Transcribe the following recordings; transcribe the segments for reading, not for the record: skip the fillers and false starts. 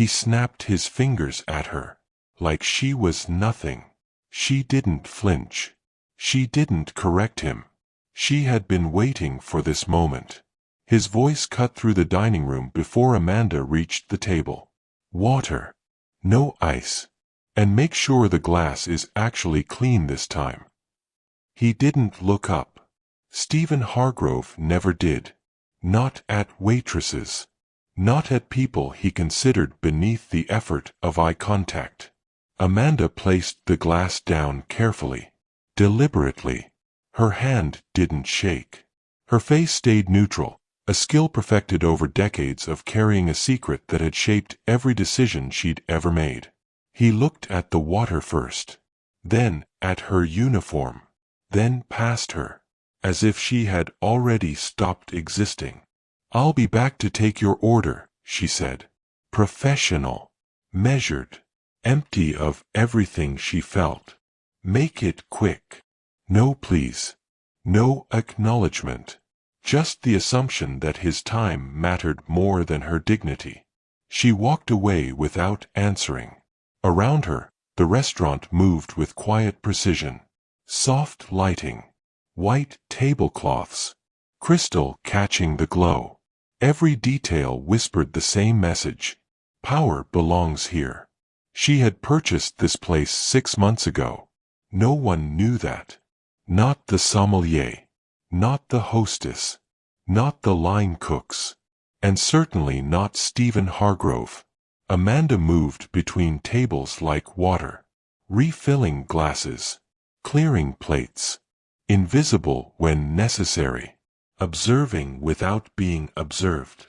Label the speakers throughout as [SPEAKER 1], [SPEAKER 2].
[SPEAKER 1] He snapped his fingers at her, like she was nothing. She didn't flinch. She didn't correct him. She had been waiting for this moment. His voice cut through the dining room before Amanda reached the table. Water. No ice. And make sure the glass is actually clean this time. He didn't look up. Stephen Hargrove never did. Not at waitresses. Not at people he considered beneath the effort of eye contact. Amanda placed the glass down carefully, deliberately. Her hand didn't shake. Her face stayed neutral, a skill perfected over decades of carrying a secret that had shaped every decision she'd ever made. He looked at the water first, then at her uniform, then past her, as if she had already stopped existing. "I'll be back to take your order," she said. Professional, measured, empty of everything she felt. "Make it quick." No please. No acknowledgement. Just the assumption that his time mattered more than her dignity. She walked away without answering. Around her, the restaurant moved with quiet precision. Soft lighting. White tablecloths. Crystal catching the glow. Every detail whispered the same message. Power belongs here. She had purchased this place 6 months ago. No one knew that. Not the sommelier. Not the hostess. Not the line cooks. And certainly not Stephen Hargrove. Amanda moved between tables like water. Refilling glasses. Clearing plates. Invisible when necessary. Observing without being observed.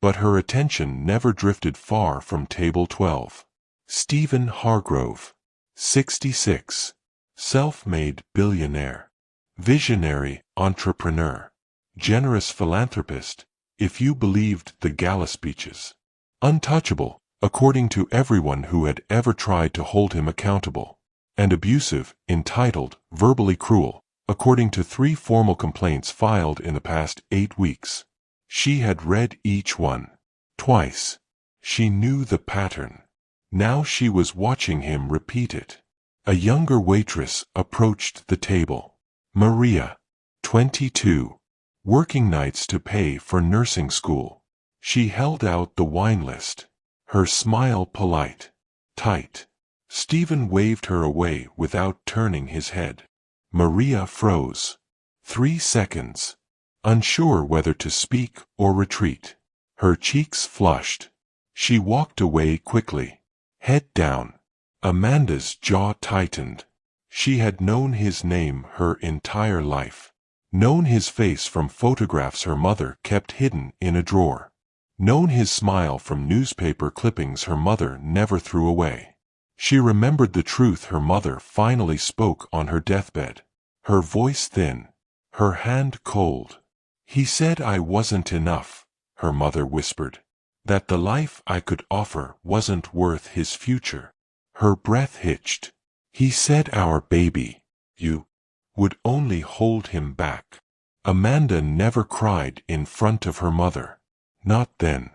[SPEAKER 1] But her attention never drifted far from table 12. Stephen Hargrove. 66. Self-made billionaire. Visionary entrepreneur. Generous philanthropist, if you believed the gala speeches. Untouchable, according to everyone who had ever tried to hold him accountable. And abusive, entitled, verbally cruel, according to 3 formal complaints filed in the past 8 weeks. She had read each one. Twice. She knew the pattern. Now she was watching him repeat it. A younger waitress approached the table. Maria. 22. Working nights to pay for nursing school. She held out the wine list. Her smile polite. Tight. Stephen waved her away without turning his head. Maria froze. 3 seconds. Unsure whether to speak or retreat. Her cheeks flushed. She walked away quickly. Head down. Amanda's jaw tightened. She had known his name her entire life. Known his face from photographs her mother kept hidden in a drawer. Known his smile from newspaper clippings her mother never threw away. She remembered the truth her mother finally spoke on her deathbed. Her voice thin. Her hand cold. "He said I wasn't enough," her mother whispered. "That the life I could offer wasn't worth his future." Her breath hitched. "He said our baby, you, would only hold him back." Amanda never cried in front of her mother. Not then.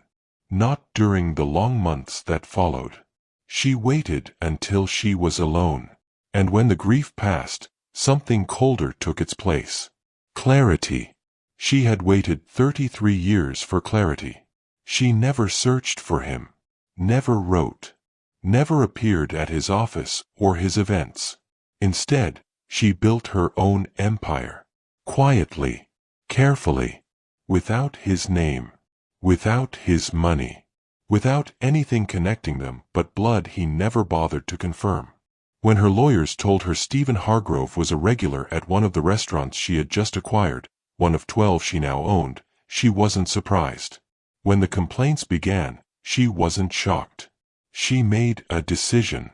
[SPEAKER 1] Not during the long months that followed. She waited until she was alone. And when the grief passed, something colder took its place. Clarity. She had waited 33 years for clarity. She never searched for him. Never wrote. Never appeared at his office or his events. Instead, she built her own empire. Quietly. Carefully. Without his name. Without his money. Without anything connecting them but blood he never bothered to confirm. When her lawyers told her Stephen Hargrove was a regular at one of the restaurants she had just acquired, one of 12 she now owned, she wasn't surprised. When the complaints began, she wasn't shocked. She made a decision.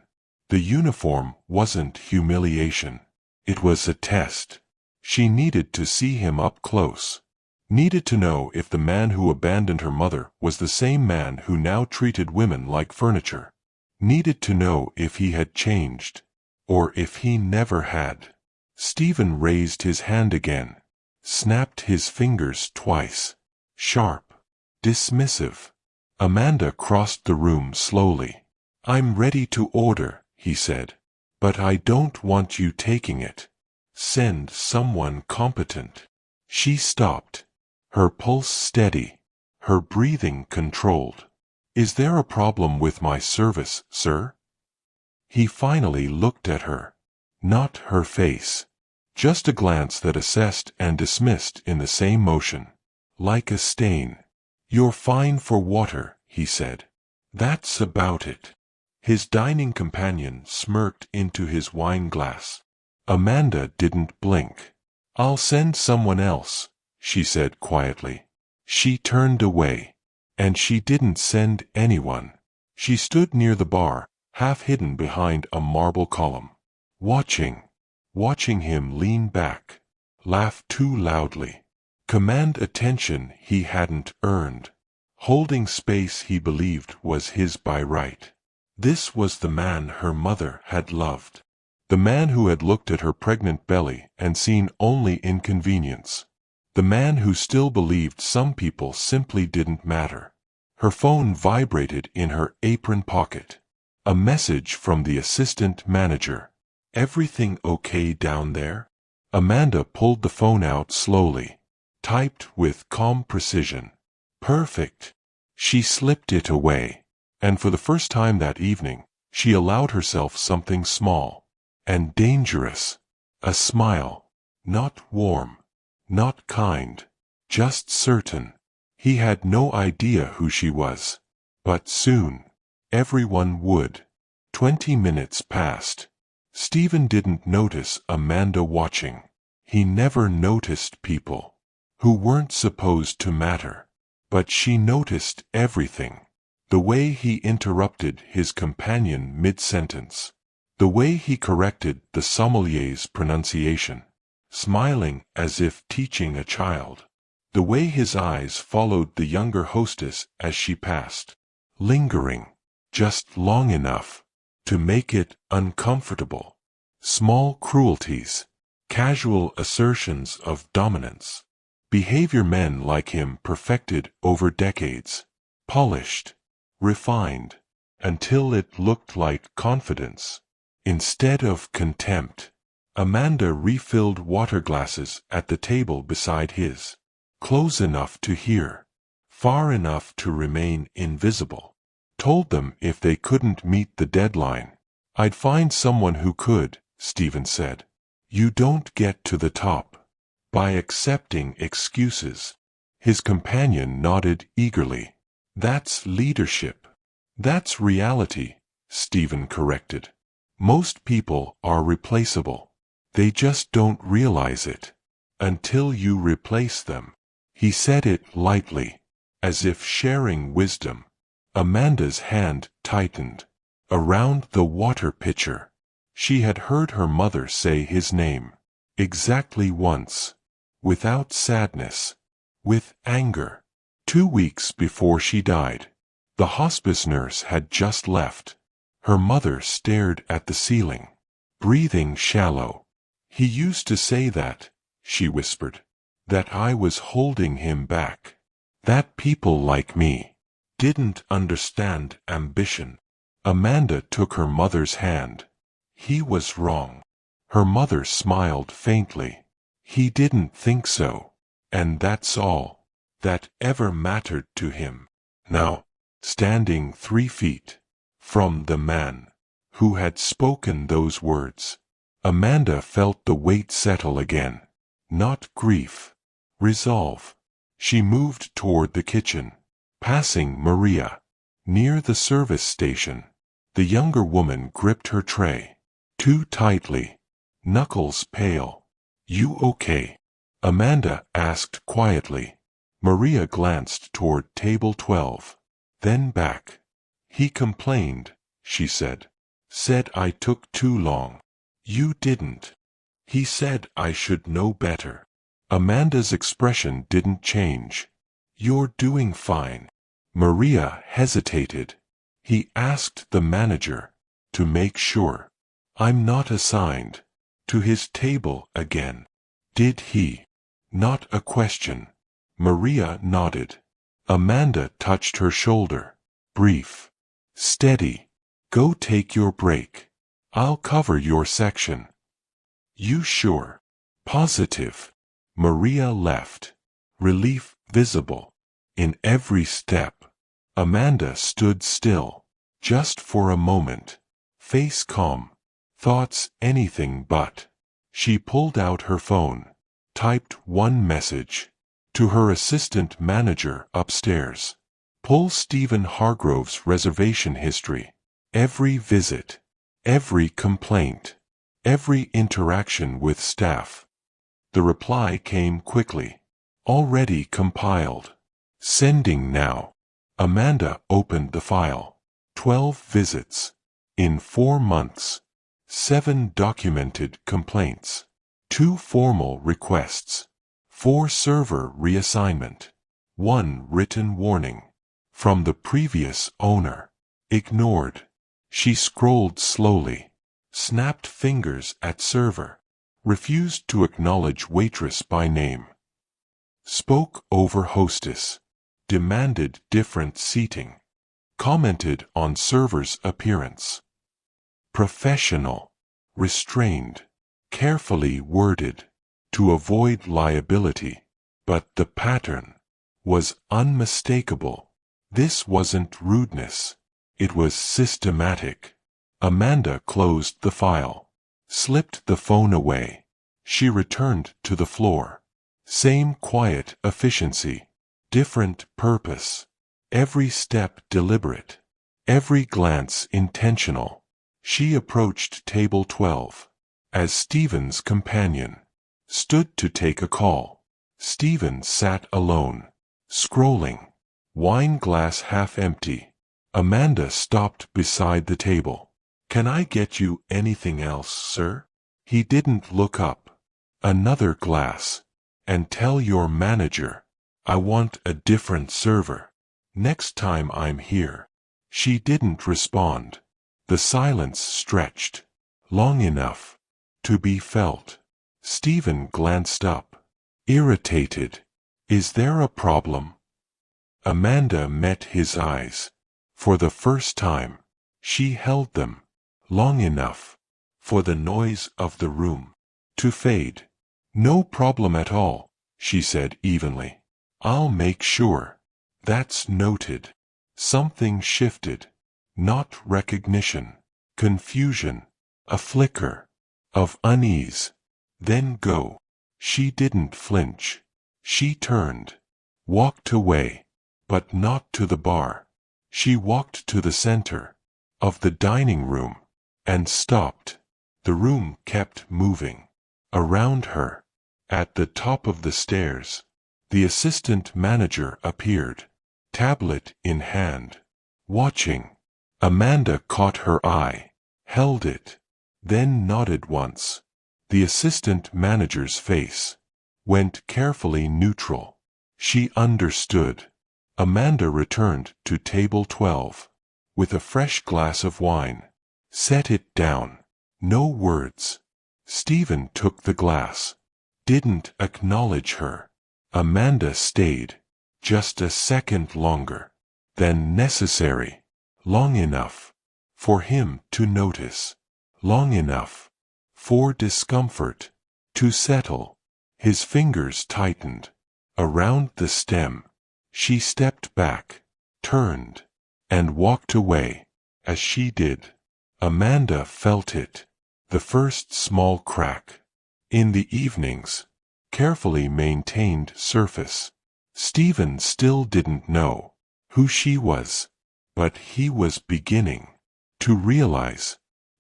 [SPEAKER 1] The uniform wasn't humiliation. It was a test. She needed to see him up close. Needed to know if the man who abandoned her mother was the same man who now treated women like furniture. Needed to know if he had changed. Or if he never had. Stephen raised his hand again. Snapped his fingers twice. Sharp. Dismissive. Amanda crossed the room slowly. "I'm ready to order," he said. "But I don't want you taking it. Send someone competent." She stopped, her pulse steady, her breathing controlled. "Is there a problem with my service, sir?" He finally looked at her. Not her face. Just a glance that assessed and dismissed in the same motion. Like a stain. "You're fine for water," he said. "That's about it." His dining companion smirked into his wine glass. Amanda didn't blink. "I'll send someone else," she said quietly. She turned away. And she didn't send anyone. She stood near the bar, half hidden behind a marble column. Watching him lean back, laugh too loudly, command attention he hadn't earned, holding space he believed was his by right. This was the man her mother had loved. The man who had looked at her pregnant belly and seen only inconvenience. The man who still believed some people simply didn't matter. Her phone vibrated in her apron pocket. A message from the assistant manager. "Everything okay down there?" Amanda pulled the phone out slowly. Typed with calm precision. "Perfect." She slipped it away. And for the first time that evening, she allowed herself something small and dangerous. A smile. Not warm. Not kind. Just certain. He had no idea who she was. But soon, everyone would. 20 minutes passed. Stephen didn't notice Amanda watching. He never noticed people who weren't supposed to matter. But she noticed everything. The way he interrupted his companion mid-sentence. The way he corrected the sommelier's pronunciation, smiling as if teaching a child. The way his eyes followed the younger hostess as she passed, lingering, just long enough to make it uncomfortable. Small cruelties, casual assertions of dominance. Behavior men like him perfected over decades. Polished, refined, until it looked like confidence. Instead of contempt. Amanda refilled water glasses at the table beside his. Close enough to hear. Far enough to remain invisible. Told them if they couldn't meet the deadline, I'd find someone who could, Stephen said. You don't get to the top by accepting excuses. His companion nodded eagerly. That's leadership. That's reality, Stephen corrected. Most people are replaceable. They just don't realize it. Until you replace them. He said it lightly, as if sharing wisdom. Amanda's hand tightened. Around the water pitcher. She had heard her mother say his name. Exactly once. Without sadness. With anger. 2 weeks before she died. The hospice nurse had just left. Her mother stared at the ceiling. Breathing shallow. He used to say that, she whispered. That I was holding him back. That people like me didn't understand ambition. Amanda took her mother's hand. He was wrong. Her mother smiled faintly. He didn't think so. And that's all that ever mattered to him. Now, standing 3 feet from the man who had spoken those words, Amanda felt the weight settle again. Not grief. Resolve. She moved toward the kitchen, passing Maria. Near the service station, the younger woman gripped her tray. Too tightly. Knuckles pale. You okay? Amanda asked quietly. Maria glanced toward table 12. Then back. He complained, she said. Said I took too long. You didn't. He said I should know better. Amanda's expression didn't change. You're doing fine. Maria hesitated. He asked the manager to make sure. I'm not assigned to his table again. Did he? Not a question. Maria nodded. Amanda touched her shoulder. Brief. Steady. Go take your break. I'll cover your section. You sure? Positive. Maria left. Relief visible. In every step. Amanda stood still. Just for a moment. Face calm. Thoughts anything but. She pulled out her phone. Typed one message. To her assistant manager upstairs. Pull Stephen Hargrove's reservation history. Every visit. Every complaint. Every interaction with staff. The reply came quickly. Already compiled. Sending now. Amanda opened the file. 12 visits. In 4 months. 7 documented complaints. 2 formal requests. 4 server reassignment. 1 written warning. From the previous owner. Ignored. She scrolled slowly. Snapped fingers at server. Refused to acknowledge waitress by name. Spoke over hostess. Demanded different seating. Commented on server's appearance. Professional. Restrained. Carefully worded. To avoid liability. But the pattern was unmistakable. This wasn't rudeness. It was systematic. Amanda closed the file. Slipped the phone away. She returned to the floor. Same quiet efficiency. Different purpose. Every step deliberate. Every glance intentional. She approached table 12. As Stephen's companion. Stood to take a call. Stephen sat alone. Scrolling. Wine glass half empty. Amanda stopped beside the table. Can I get you anything else, sir? He didn't look up. Another glass. And tell your manager. I want a different server. Next time I'm here. She didn't respond. The silence stretched. Long enough. To be felt. Stephen glanced up. Irritated. Is there a problem? Amanda met his eyes. For the first time. She held them. Long enough. For the noise of the room. To fade. No problem at all, she said evenly. I'll make sure. That's noted. Something shifted. Not recognition. Confusion. A flicker. Of unease. Then go. She didn't flinch. She turned. Walked away. But not to the bar. She walked to the center. Of the dining room. And stopped. The room kept moving. Around her. At the top of the stairs. The assistant manager appeared. Tablet in hand. Watching. Amanda caught her eye. Held it. Then nodded once. The assistant manager's face. Went carefully neutral. She understood. Amanda returned to table 12. With a fresh glass of wine. Set it down. No words. Stephen took the glass. Didn't acknowledge her. Amanda stayed. Just a second longer. Than necessary. Long enough. For him to notice. Long enough. For discomfort. To settle. His fingers tightened. Around the stem. She stepped back. Turned. And walked away. As she did. Amanda felt it. The first small crack. In the evenings. Carefully maintained surface. Stephen still didn't know who she was. But he was beginning to realize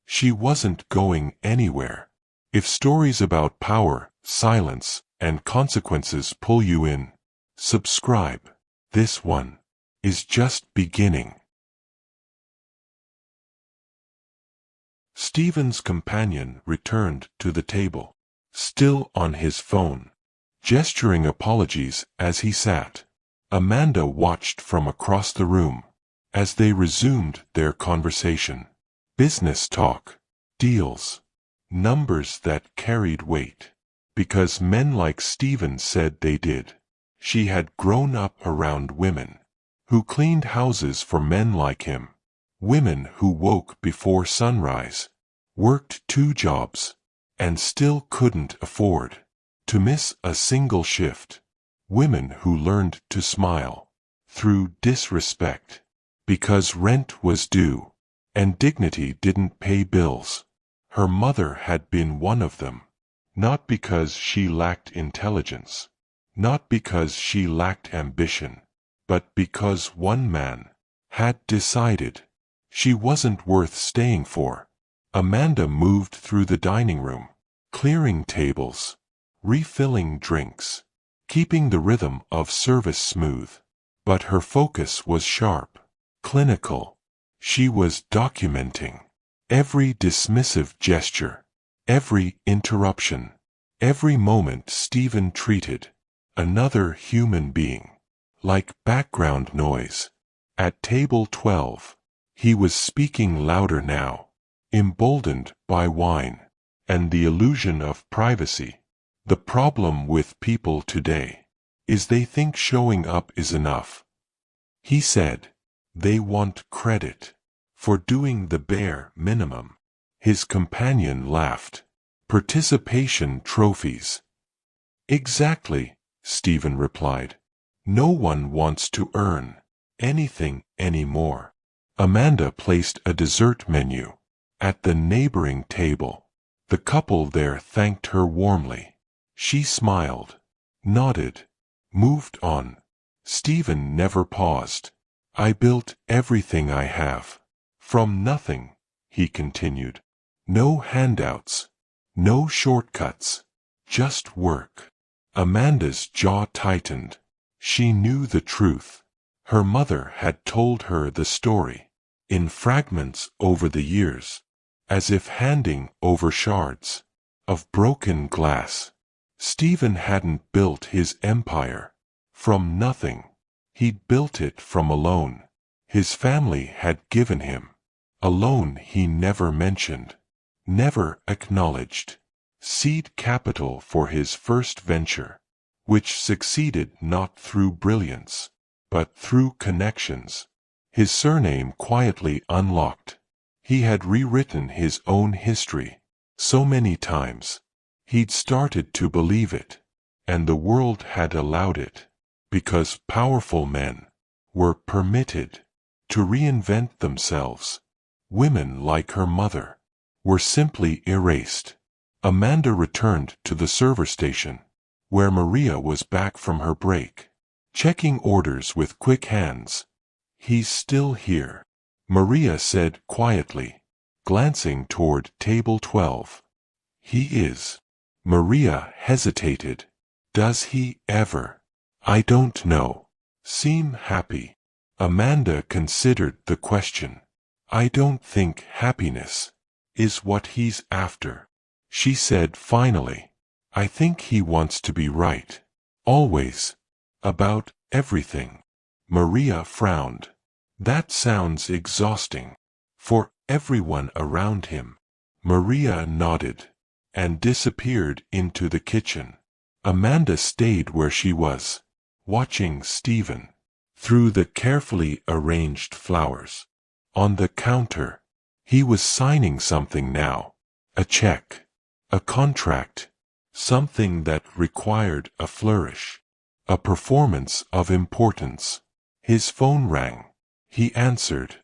[SPEAKER 1] she wasn't going anywhere. If stories about power, silence, and consequences pull you in, subscribe. This one is just beginning. Stephen's companion returned to the table, still on his phone, gesturing apologies as he sat. Amanda watched from across the room as they resumed their conversation. Business talk, deals, numbers that carried weight, because men like Stephen said they did. She had grown up around women who cleaned houses for men like him, women who woke before sunrise, worked 2 jobs, and still couldn't afford to miss a single shift, women who learned to smile through disrespect because rent was due and dignity didn't pay bills. Her mother had been one of them, not because she lacked intelligence, not because she lacked ambition, but because one man had decided she wasn't worth staying for. Amanda moved through the dining room, clearing tables, refilling drinks, keeping the rhythm of service smooth. But her focus was sharp, clinical. She was documenting every dismissive gesture, every interruption, every moment Stephen treated another human being like background noise. At table 12, he was speaking louder now, emboldened by wine and the illusion of privacy. The problem with people today is they think showing up is enough. He said, they want credit for doing the bare minimum. His companion laughed. Participation trophies. Exactly, Stephen replied. No one wants to earn anything anymore. Amanda placed a dessert menu at the neighboring table. The couple there thanked her warmly. She smiled, nodded, moved on. Stephen never paused. I built everything I have from nothing, he continued. No handouts, no shortcuts, just work. Amanda's jaw tightened. She knew the truth. Her mother had told her the story, in fragments over the years, as if handing over shards of broken glass. Stephen hadn't built his empire from nothing. He'd built it from a loan his family had given him, a loan he never mentioned, never acknowledged. Seed capital for his first venture, which succeeded not through brilliance, but through connections. His surname quietly unlocked. He had rewritten his own history so many times. He'd started to believe it, and the world had allowed it, because powerful men were permitted to reinvent themselves. Women like her mother were simply erased. Amanda returned to the server station, where Maria was back from her break, checking orders with quick hands. He's still here, Maria said quietly, glancing toward table 12. He is. Maria hesitated. Does he ever? I don't know. Seem happy? Amanda considered the question. I don't think happiness is what he's after, she said finally. I think he wants to be right. Always. About everything. Maria frowned. That sounds exhausting. For everyone around him. Maria nodded and disappeared into the kitchen. Amanda stayed where she was, watching Stephen through the carefully arranged flowers. On the counter, he was signing something now. A check. A contract. Something that required a flourish. A performance of importance. His phone rang. He answered.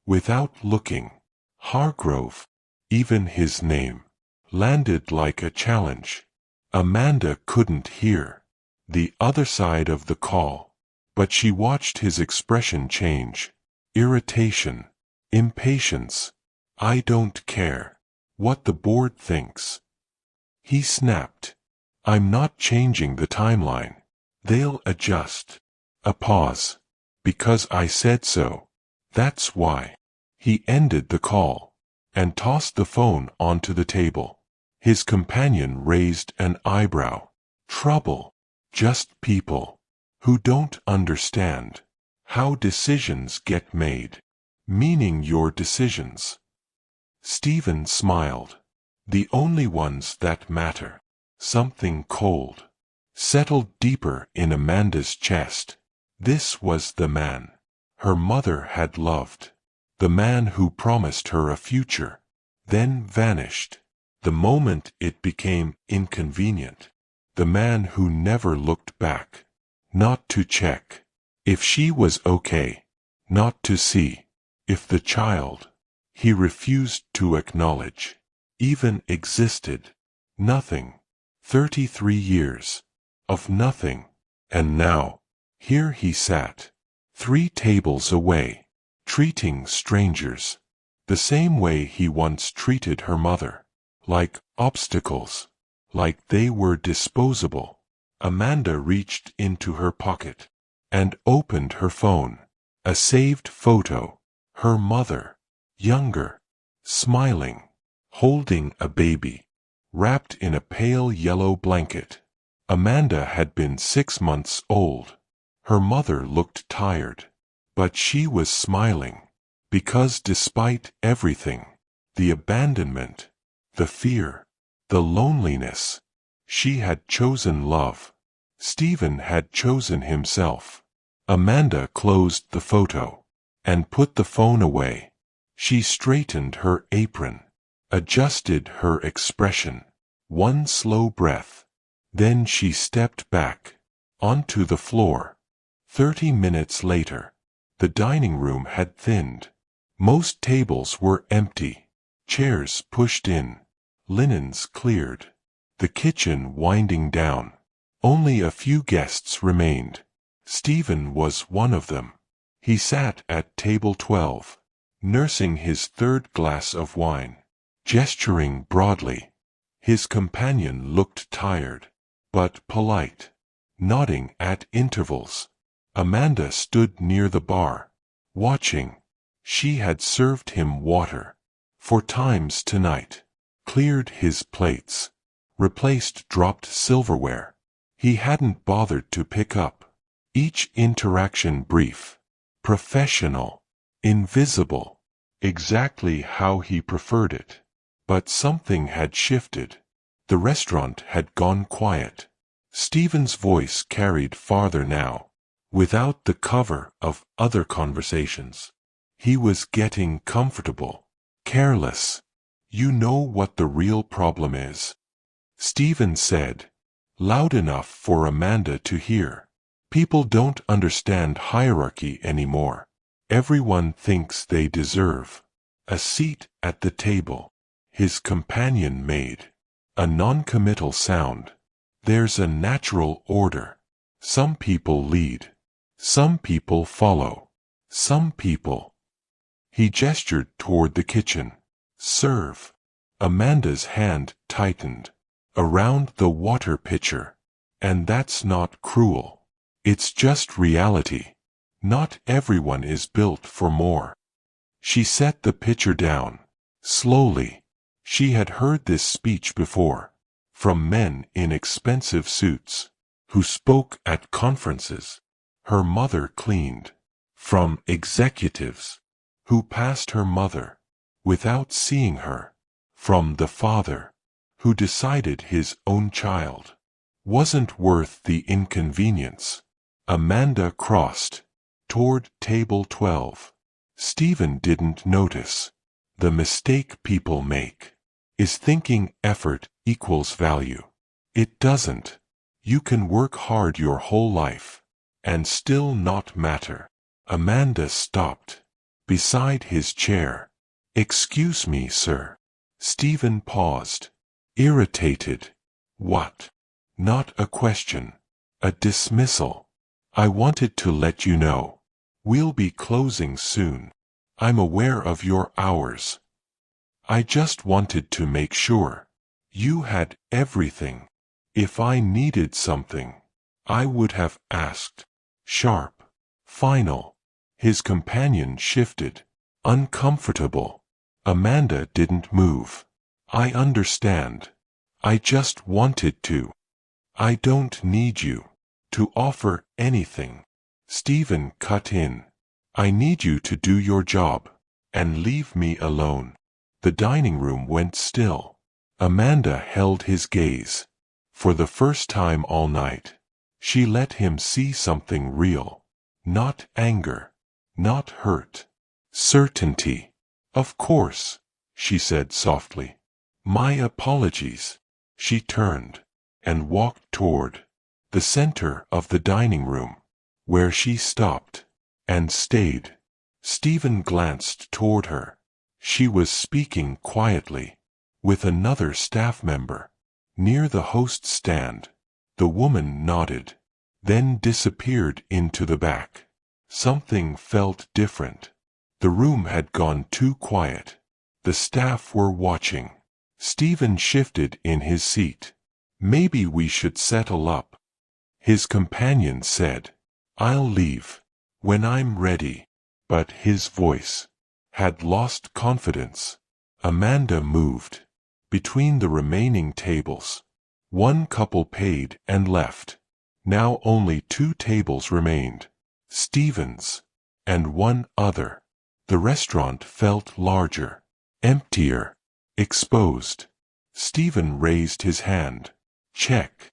[SPEAKER 1] Without looking. Hargrove. Even his name landed like a challenge. Amanda couldn't hear the other side of the call, but she watched his expression change. Irritation. Impatience. I don't care what the board thinks. He snapped. I'm not changing the timeline. They'll adjust. A pause. Because I said so. That's why. He ended the call and tossed the phone onto the table. His companion raised an eyebrow. Trouble. Just people who don't understand how decisions get made. Meaning your decisions. Stephen smiled. The only ones that matter. Something cold settled deeper in Amanda's chest. This was the man. her mother had loved. The man who promised her a future, then vanished. The moment it became inconvenient. The man who never looked back, not to check if she was okay, not to see if the child he refused to acknowledge even existed. Nothing. 33 years of nothing. And now, here he sat, 3 tables away, treating strangers the same way he once treated her mother, like obstacles, like they were disposable. Amanda reached into her pocket and opened her phone. A saved photo. Her mother, younger, smiling, holding a baby, wrapped in a pale yellow blanket. Amanda had been 6 months old. Her mother looked tired, but she was smiling, because despite everything, the abandonment, the fear, the loneliness, she had chosen love. Stephen had chosen himself. Amanda closed the photo and put the phone away. She straightened her apron, adjusted her expression. One slow breath. Then she stepped back, onto the floor. 30 minutes later, the dining room had thinned. Most tables were empty, chairs pushed in, linens cleared, the kitchen winding down. Only a few guests remained. Stephen was one of them. He sat at table 12, nursing his 3rd glass of wine, gesturing broadly. His companion looked tired, but polite, nodding at intervals. Amanda stood near the bar, watching. She had served him water 4 times tonight, cleared his plates, replaced dropped silverware he hadn't bothered to pick up. Each interaction brief, professional, invisible, exactly how he preferred it. But something had shifted. The restaurant had gone quiet. Stephen's voice carried farther now, without the cover of other conversations. He was getting comfortable, careless. You know what the real problem is? Stephen said, loud enough for Amanda to hear. People don't understand hierarchy anymore. Everyone thinks they deserve a seat at the table. His companion made a non-committal sound. There's a natural order. Some people lead. Some people follow. Some people. He gestured toward the kitchen. Serve. Amanda's hand tightened around the water pitcher. And that's not cruel. It's just reality. Not everyone is built for more. She set the pitcher down, slowly. She had heard this speech before, from men in expensive suits, who spoke at conferences. Her mother cleaned. From executives, who passed her mother, without seeing her. From the father, who decided his own child wasn't worth the inconvenience. Amanda crossed toward table 12. Stephen didn't notice. The mistake people make is thinking effort equals value. It doesn't. You can work hard your whole life and still not matter. Amanda stopped beside his chair. Excuse me, sir. Stephen paused, irritated. What? Not a question. A dismissal. I wanted to let you know. We'll be closing soon. I'm aware of your hours. I just wanted to make sure you had everything. If I needed something, I would have asked. Sharp. Final. His companion shifted. Uncomfortable. Amanda didn't move. I understand. I just wanted to. I don't need you to offer anything. Stephen cut in. I need you to do your job and leave me alone. The dining room went still. Amanda held his gaze. For the first time all night, she let him see something real. Not anger. not hurt. Certainty. Of course, she said softly. My apologies. She turned and walked toward the center of the dining room, where she stopped and stayed. Stephen glanced toward her. She was speaking quietly with another staff member near the host stand. The woman nodded, then disappeared into the back. Something felt different. The room had gone too quiet. The staff were watching. Stephen shifted in his seat. Maybe we should settle up, his companion said. I'll leave when I'm ready. But his voice had lost confidence. Amanda moved between the remaining tables. One couple paid and left. Now only 2 tables remained, Stephen's and one other. The restaurant felt larger, emptier, exposed. Stephen raised his hand. Check.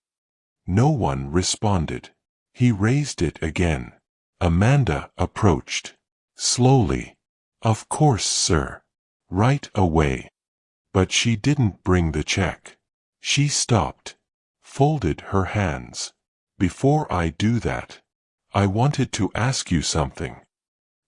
[SPEAKER 1] No one responded. He raised it again. Amanda approached. Slowly. Of course, sir. Right away. But she didn't bring the check. She stopped, folded her hands. Before I do that, I wanted to ask you something.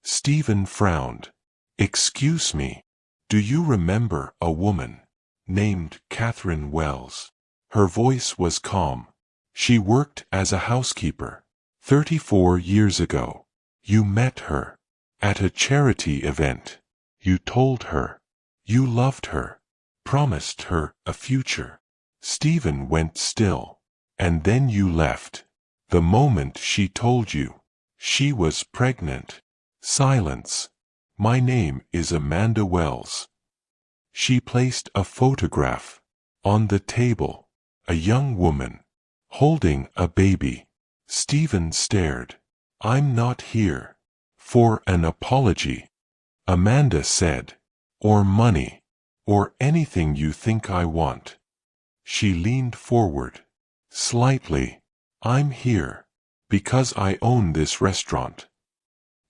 [SPEAKER 1] Stephen frowned. Excuse me. Do you remember a woman named Catherine Wells? Her voice was calm. She worked as a housekeeper 34 years ago. You met her at a charity event. You told her you loved her, promised her a future. Stephen went still. And then you left. The moment she told you she was pregnant. Silence. My name is Amanda Wells. She placed a photograph on the table. A young woman holding a baby. Stephen stared. I'm not here for an apology, Amanda said, or money, or anything you think I want. She leaned forward slightly. I'm here because I own this restaurant.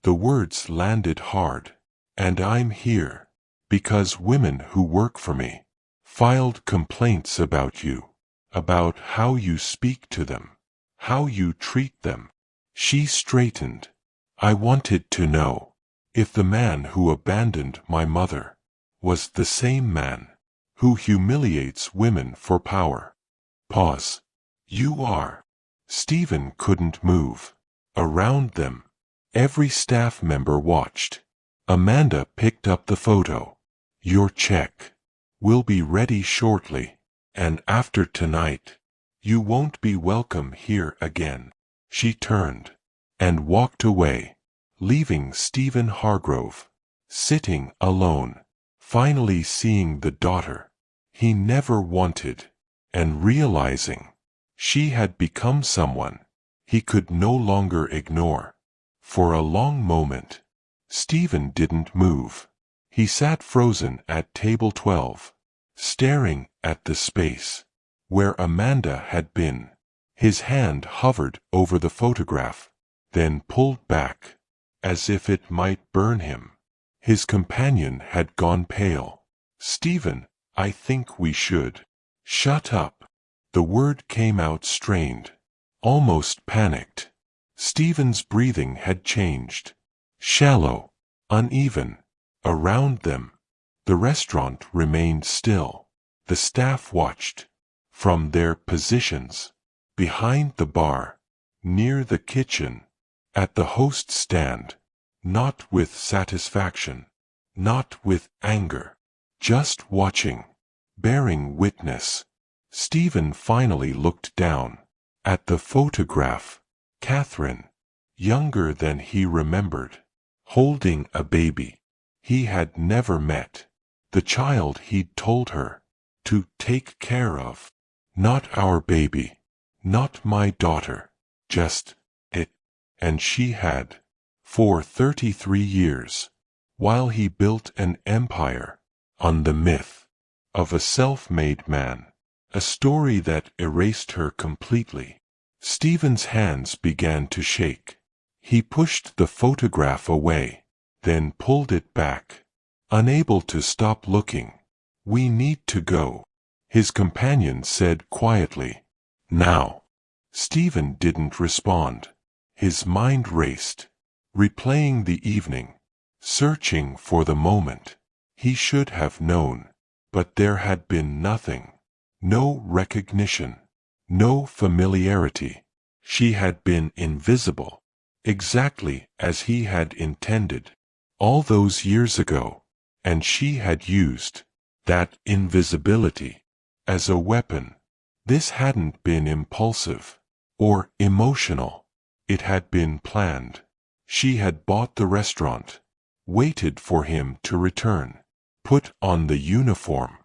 [SPEAKER 1] The words landed hard. And I'm here because women who work for me filed complaints about you, about how you speak to them, how you treat them. She straightened. I wanted to know if the man who abandoned my mother was the same man who humiliates women for power. Pause. You are. Stephen couldn't move. Around them, every staff member watched. Amanda picked up the photo. Your check will be ready shortly, and after tonight, you won't be welcome here again. She turned and walked away, leaving Stephen Hargrove sitting alone, finally seeing the daughter he never wanted, and realizing she had become someone he could no longer ignore. For a long moment, Stephen didn't move. He sat frozen at table 12, staring at the space where Amanda had been. His hand hovered over the photograph, then pulled back, as if it might burn him. His companion had gone pale. Stephen, I think we should. Shut up. The word came out strained, almost panicked. Stephen's breathing had changed. Shallow, uneven. Around them, the restaurant remained still. The staff watched from their positions, behind the bar, near the kitchen, at the host stand, not with satisfaction, not with anger, just watching, bearing witness. Stephen finally looked down at the photograph. Catherine, younger than he remembered, holding a baby he had never met, the child he'd told her to take care of. Not our baby, not my daughter, just it. And she had, for 33 years, while he built an empire on the myth of a self-made man, a story that erased her completely. Stephen's hands began to shake. He pushed the photograph away, then pulled it back, unable to stop looking. "We need to go," his companion said quietly. "Now." Stephen didn't respond. His mind raced, replaying the evening, searching for the moment. He should have known, but there had been nothing. No recognition, no familiarity. She had been invisible, exactly as he had intended, all those years ago, and she had used that invisibility as a weapon. This hadn't been impulsive or emotional. It had been planned. She had bought the restaurant, waited for him to return, put on the uniform,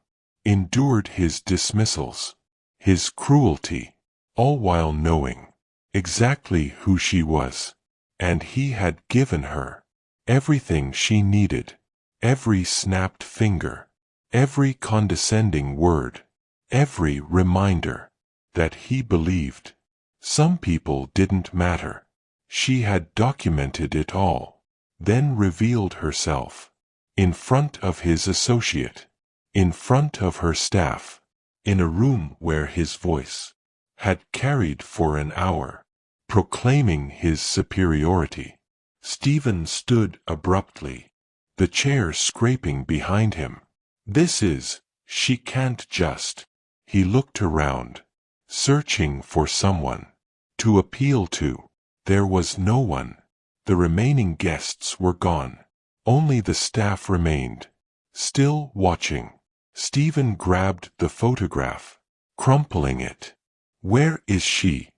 [SPEAKER 1] endured his dismissals, his cruelty, all while knowing exactly who she was. And he had given her everything she needed, every snapped finger, every condescending word, every reminder that he believed some people didn't matter. She had documented it all, then revealed herself, in front of his associate, in front of her staff, in a room where his voice had carried for an hour, proclaiming his superiority. Stephen stood abruptly, the chair scraping behind him. She can't just. He looked around, searching for someone to appeal to. There was no one. The remaining guests were gone. Only the staff remained, still watching. Stephen grabbed the photograph, crumpling it. "Where is she?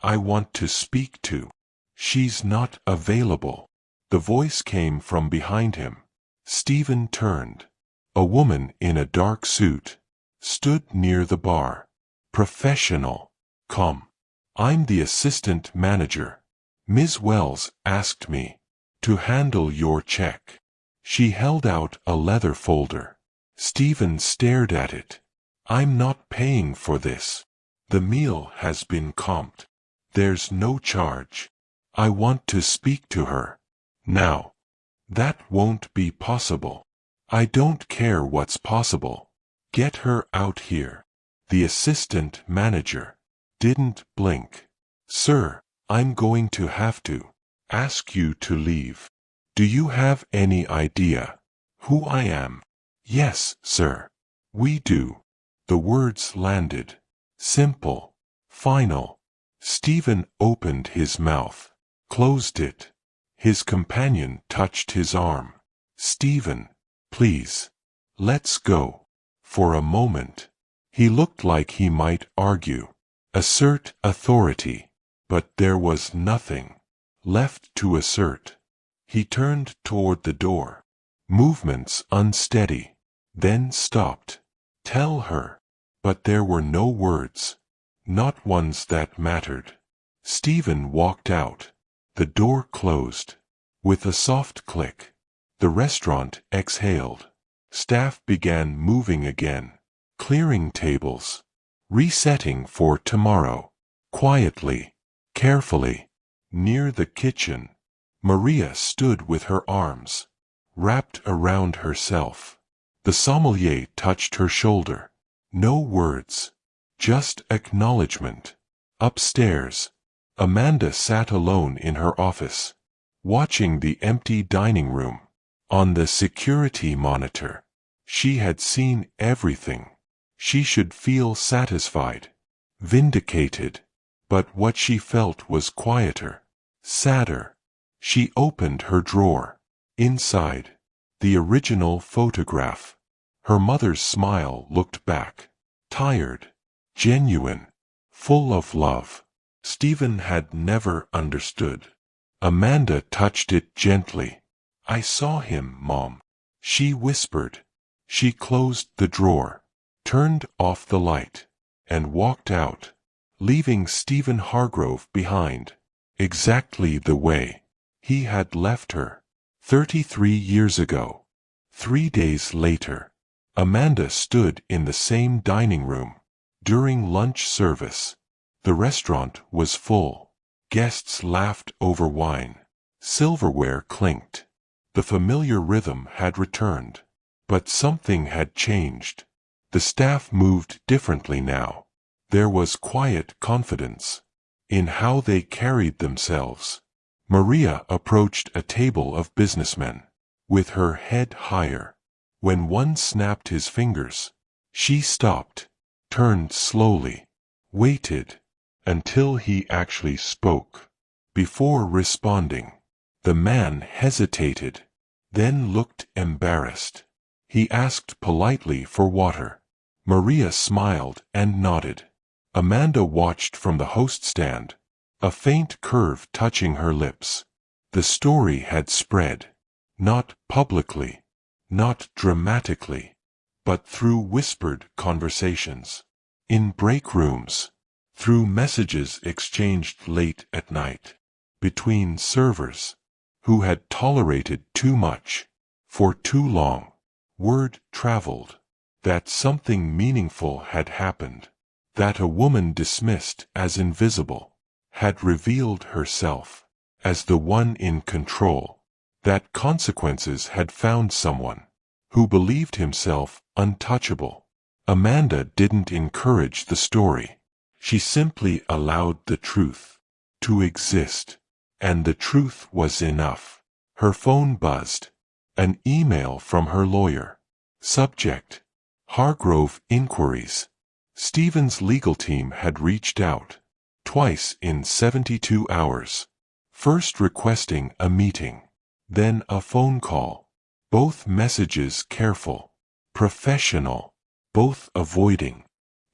[SPEAKER 1] I want to speak to." "She's not available." The voice came from behind him. Stephen turned. A woman in a dark suit stood near the bar. "Professional. Come. I'm the assistant manager. Ms. Wells asked me to handle your check." She held out a leather folder. Stephen stared at it. "I'm not paying for this. The meal has been comped. There's no charge. I want to speak to her. Now." "That won't be possible." "I don't care what's possible. Get her out here." The assistant manager didn't blink. "Sir, I'm going to have to ask you to leave. Do you have any idea who I am?" "Yes, sir. We do." The words landed. Simple. Final. Stephen opened his mouth, closed it. His companion touched his arm. "Stephen, please. Let's go." For a moment, he looked like he might argue, assert authority. But there was nothing left to assert. He turned toward the door, movements unsteady, then stopped. "Tell her." But there were no words, not ones that mattered. Stephen walked out. The door closed. With a soft click, the restaurant exhaled. Staff began moving again, clearing tables, resetting for tomorrow. Quietly, carefully, near the kitchen, Maria stood with her arms wrapped around herself. The sommelier touched her shoulder. No words, just acknowledgement. Upstairs, Amanda sat alone in her office, watching the empty dining room. On the security monitor, she had seen everything. She should feel satisfied, vindicated. But what she felt was quieter, sadder. She opened her drawer. Inside, the original photograph. Her mother's smile looked back, tired, genuine, full of love. Stephen had never understood. Amanda touched it gently. "I saw him, Mom," she whispered. She closed the drawer, turned off the light, and walked out, leaving Stephen Hargrove behind, exactly the way he had left her 33 years ago. 3 days later, Amanda stood in the same dining room during lunch service. The restaurant was full. Guests laughed over wine, Silverware clinked. The familiar rhythm had returned. But something had changed. The staff moved differently now. There was quiet confidence in how they carried themselves. Maria approached a table of businessmen, with her head higher. When one snapped his fingers, she stopped, turned slowly, waited, until he actually spoke. Before responding, the man hesitated, then looked embarrassed. He asked politely for water. Maria smiled and nodded. Amanda watched from the host stand, a faint curve touching her lips. The story had spread, not publicly, not dramatically, but through whispered conversations, in break rooms, through messages exchanged late at night, between servers, who had tolerated too much, for too long. Word traveled that something meaningful had happened, that a woman dismissed as invisible had revealed herself as the one in control, that consequences had found someone who believed himself untouchable. Amanda didn't encourage the story. She simply allowed the truth to exist, and the truth was enough. Her phone buzzed. An email from her lawyer. Subject: Hargrove Inquiries. Stephen's legal team had reached out, twice in 72 hours. First requesting a meeting, then a phone call. Both messages careful, professional, both avoiding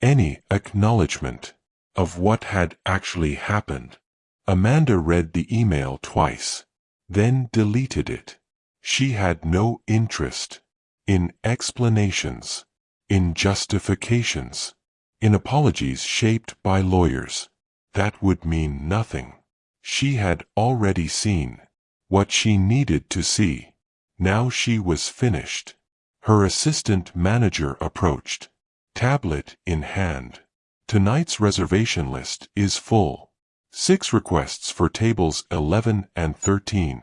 [SPEAKER 1] any acknowledgement of what had actually happened. Amanda read the email twice, then deleted it. She had no interest in explanations, in justifications, in apologies shaped by lawyers. That would mean nothing. She had already seen what she needed to see. Now she was finished. Her assistant manager approached, tablet in hand. Tonight's reservation list is full. 6 requests for tables 11 and 13.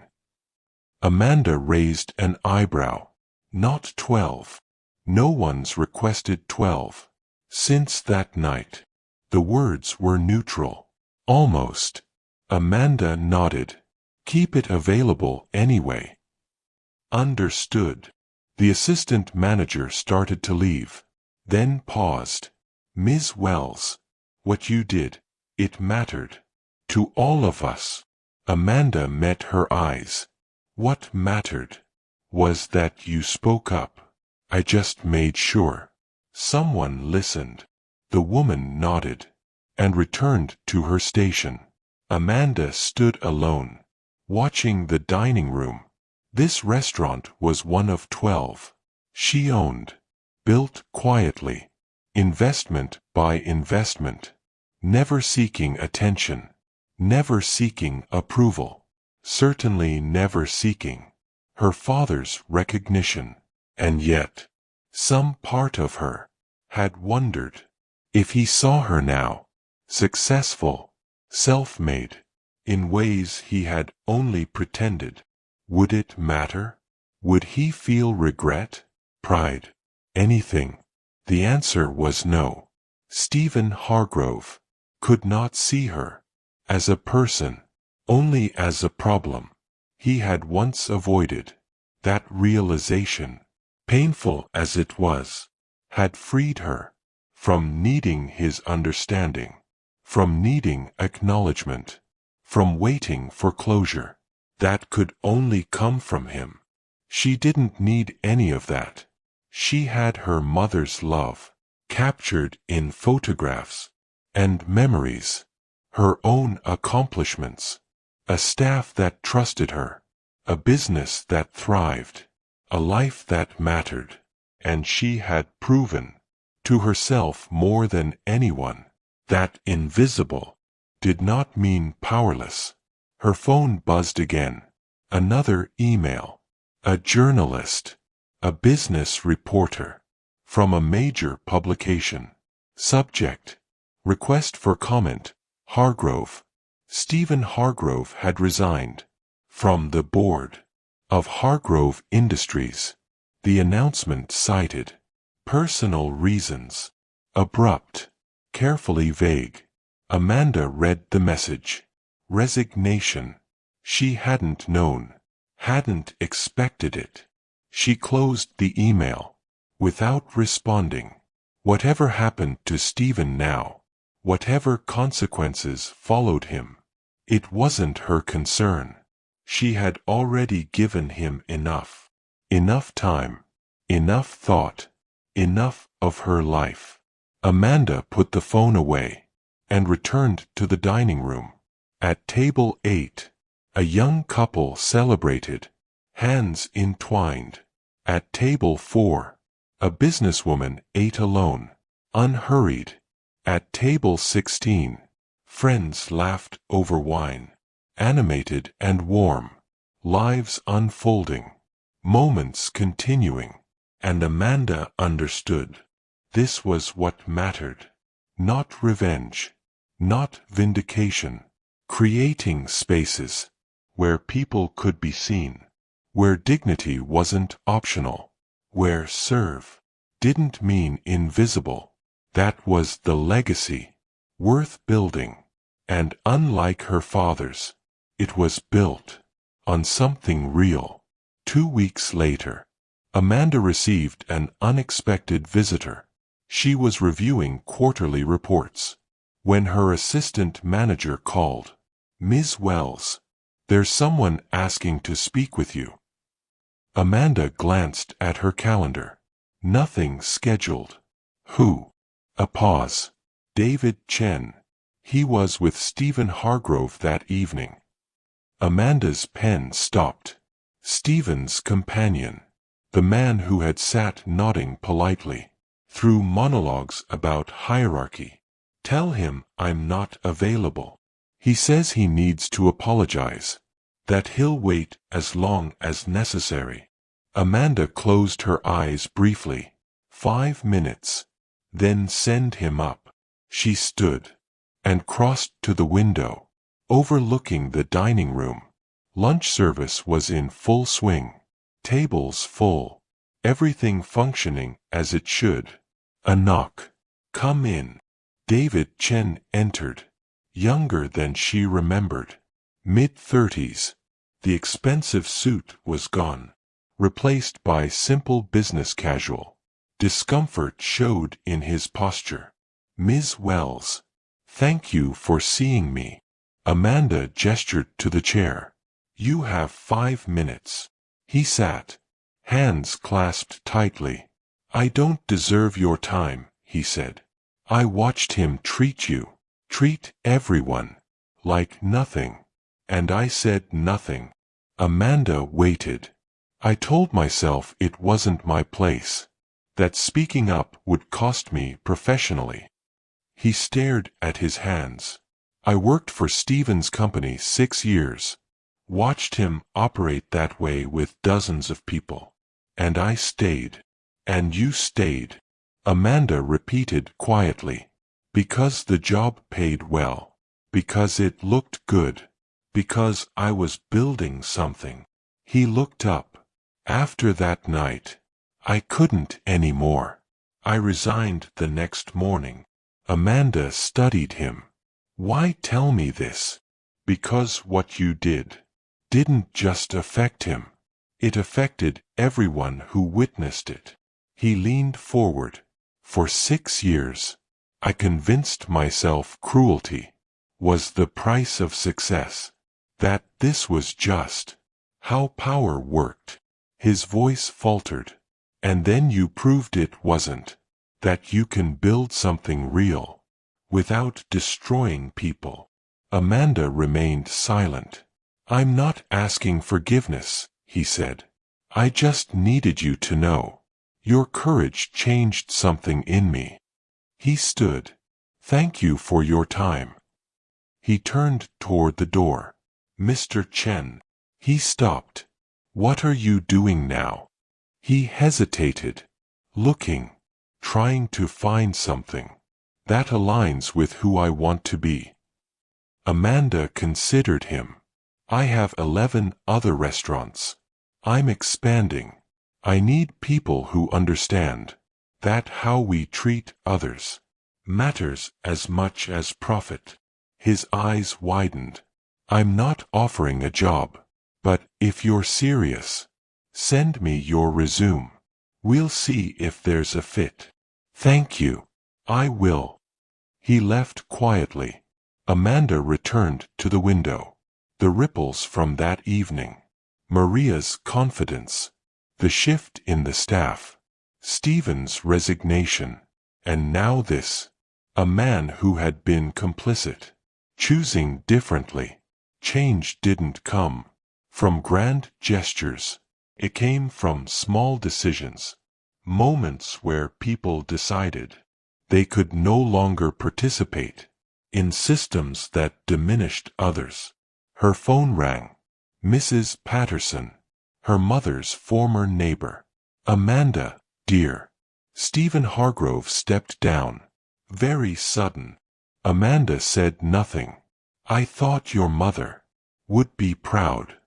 [SPEAKER 1] Amanda raised an eyebrow. Not 12. No one's requested 12. Since that night. The words were neutral. Almost. Amanda nodded. Keep it available anyway. Understood. The assistant manager started to leave, then paused. Ms. Wells, what you did, it mattered. To all of us. Amanda met her eyes. What mattered was that you spoke up. I just made sure someone listened. The woman nodded and returned to her station. Amanda stood alone, watching the dining room. This restaurant was one of 12 she owned, built quietly, investment by investment, never seeking attention, never seeking approval, certainly never seeking her father's recognition. And yet, some part of her had wondered if he saw her now, successful, self-made, in ways he had only pretended. Would it matter? Would he feel regret, pride, anything? The answer was no. Stephen Hargrove could not see her as a person, only as a problem he had once avoided. That realization, painful as it was, had freed her from needing his understanding, from needing acknowledgement, from waiting for closure that could only come from him. She didn't need any of that. She had her mother's love, captured in photographs and memories, her own accomplishments, a staff that trusted her, a business that thrived, a life that mattered, and she had proven to herself more than anyone that invisible did not mean powerless. Her phone buzzed again. Another email. A journalist, a business reporter, from a major publication. Subject: Request for comment. Hargrove. Stephen Hargrove had resigned From the board of Hargrove Industries, the announcement cited personal reasons. Abrupt, carefully vague. Amanda read the message. Resignation. She hadn't known, hadn't expected it. She closed the email without responding. Whatever happened to Stephen now, whatever consequences followed him, it wasn't her concern. She had already given him enough. Enough time, enough thought, enough of her life. Amanda put the phone away and returned to the dining room. At table 8, a young couple celebrated, hands entwined. At table 4, a businesswoman ate alone, unhurried. At table 16, friends laughed over wine, animated and warm, lives unfolding, moments continuing, and Amanda understood. This was what mattered. Not revenge, not vindication. Creating spaces where people could be seen, where dignity wasn't optional, where serve didn't mean invisible. That was the legacy, worth building. And unlike her father's, it was built on something real. 2 weeks later, Amanda received an unexpected visitor. She was reviewing quarterly reports when her assistant manager called. "Ms. Wells, there's someone asking to speak with you." Amanda glanced at her calendar. Nothing scheduled. Who? A pause. David Chen. He was with Stephen Hargrove that evening. Amanda's pen stopped. Stephen's companion. The man who had sat nodding politely through monologues about hierarchy. "Tell him I'm not available. He says he needs to apologize. That he'll wait as long as necessary." Amanda closed her eyes briefly. 5 minutes. Then send him up. She stood and crossed to the window, overlooking the dining room. Lunch service was in full swing. Tables full. Everything functioning as it should. A knock. "Come in." David Chen entered. Younger than she remembered. Mid-30s. The expensive suit was gone, replaced by simple business casual. Discomfort showed in his posture. "Ms. Wells, thank you for seeing me." Amanda gestured to the chair. "You have 5 minutes." He sat, hands clasped tightly. "I don't deserve your time," he said. "I watched him treat you, treat everyone, like nothing. And I said nothing." Amanda waited. "I told myself it wasn't my place, that speaking up would cost me professionally." He stared at his hands. "I worked for Stephen's company 6 years, watched him operate that way with dozens of people. And I stayed. And you stayed." Amanda repeated quietly. "Because the job paid well. Because it looked good. Because I was building something." He looked up. "After that night, I couldn't anymore. I resigned the next morning." Amanda studied him. "Why tell me this?" "Because what you didn't just affect him. It affected everyone who witnessed it." He leaned forward. "For 6 years, I convinced myself cruelty was the price of success. That this was just how power worked." His voice faltered. "And then you proved it wasn't. That you can build something real without destroying people." Amanda remained silent. "I'm not asking forgiveness," he said. "I just needed you to know. Your courage changed something in me." He stood. "Thank you for your time." He turned toward the door. "Mr. Chen." He stopped. "What are you doing now?" He hesitated, looking, trying to find something that aligns with who I want to be. Amanda considered him. I have 11 other restaurants. I'm expanding. I need people who understand that how we treat others matters as much as profit. His eyes widened. I'm not offering a job, but if you're serious, send me your resume. We'll see if there's a fit. Thank you. I will. He left quietly. Amanda returned to the window. The ripples from that evening. Maria's confidence. The shift in the staff. Stephen's resignation. And now this. A man who had been complicit. Choosing differently. Change didn't come from grand gestures. It came from small decisions. Moments where people decided they could no longer participate in systems that diminished others. Her phone rang. Mrs. Patterson, her mother's former neighbor. Amanda, dear. Stephen Hargrove stepped down. Very sudden. Amanda said nothing. I thought your mother would be proud,